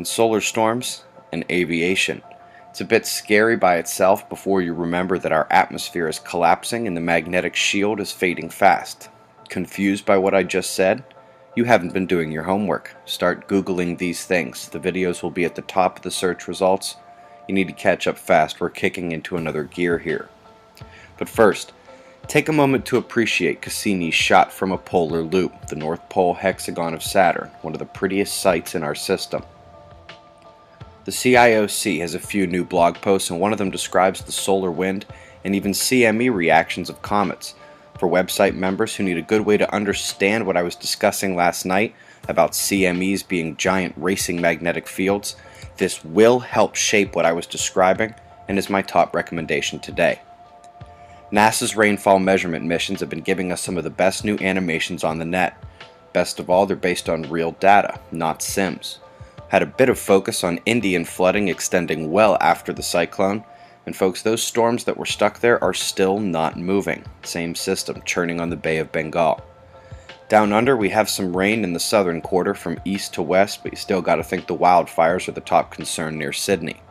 on solar storms and aviation. It's a bit scary by itself before you remember that our atmosphere is collapsing and the magnetic shield is fading fast. Confused by what I just said? You haven't been doing your homework. Start Googling these things. The videos will be at the top of the search results. You need to catch up fast. We're kicking into another gear here. But first, take a moment to appreciate Cassini's shot from a polar loop, the North Pole hexagon of Saturn, one of the prettiest sights in our system. The CIOC has a few new blog posts, and one of them describes the solar wind and even CME reactions of comets. For website members who need a good way to understand what I was discussing last night about CMEs being giant racing magnetic fields, this will help shape what I was describing and is my top recommendation today. NASA's rainfall measurement missions have been giving us some of the best new animations on the net. Best of all, they're based on real data, not sims. Had a bit of focus on Indian flooding extending well after the cyclone, and folks, those storms that were stuck there are still not moving. Same system churning on the Bay of Bengal. Down under, we have some rain in the southern quarter from east to west, but you still got to think the wildfires are the top concern near Sydney.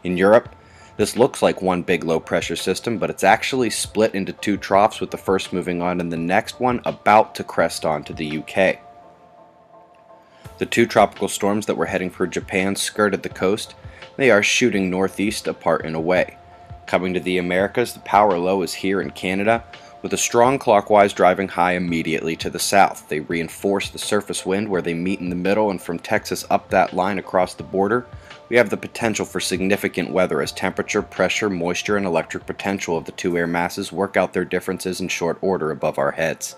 In Europe, this looks like one big low pressure system, but it's actually split into two troughs, with the first moving on and the next one about to crest onto the UK. The two tropical storms that were heading for Japan skirted the coast. They are shooting northeast apart and away. Coming to the Americas, the power low is here in Canada, with a strong clockwise driving high immediately to the south. They reinforce the surface wind where they meet in the middle, and from Texas up that line across the border, we have the potential for significant weather as temperature, pressure, moisture, and electric potential of the two air masses work out their differences in short order above our heads.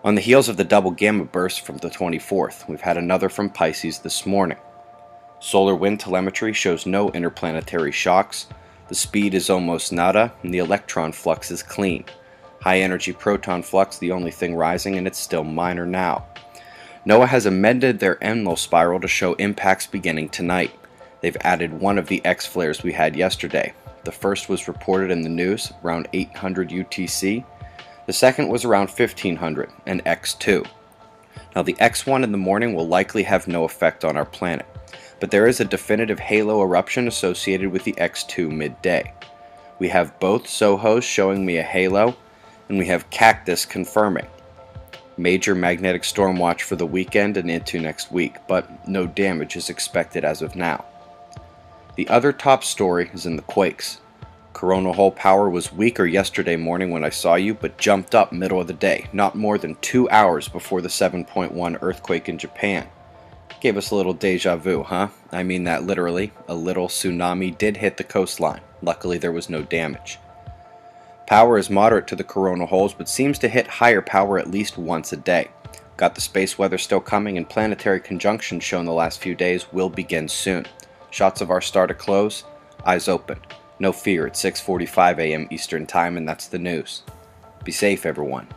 On the heels of the double gamma burst from the 24th, we've had another from Pisces this morning. Solar wind telemetry shows no interplanetary shocks, the speed is almost nada, and the electron flux is clean. High energy proton flux the only thing rising, and it's still minor now. NOAA has amended their Enlil spiral to show impacts beginning tonight. They've added one of the X flares we had yesterday. The first was reported in the news around 800 UTC. The second was around 1500, an X2. Now the X1 in the morning will likely have no effect on our planet, but there is a definitive halo eruption associated with the X2 midday. We have both SOHOs showing me a halo, and we have Cactus confirming. Major magnetic storm watch for the weekend and into next week, but no damage is expected as of now. The other top story is in the quakes. Coronal hole power was weaker yesterday morning when I saw you, but jumped up middle of the day, not more than 2 hours before the 7.1 earthquake in Japan. Gave us a little deja vu, huh? I mean that literally. A little tsunami did hit the coastline. Luckily there was no damage. Power is moderate to the coronal holes, but seems to hit higher power at least once a day. Got the space weather still coming, and planetary conjunctions shown the last few days will begin soon. Shots of our star to close, eyes open. No fear, it's 6:45 a.m. Eastern Time, and that's the news. Be safe, everyone.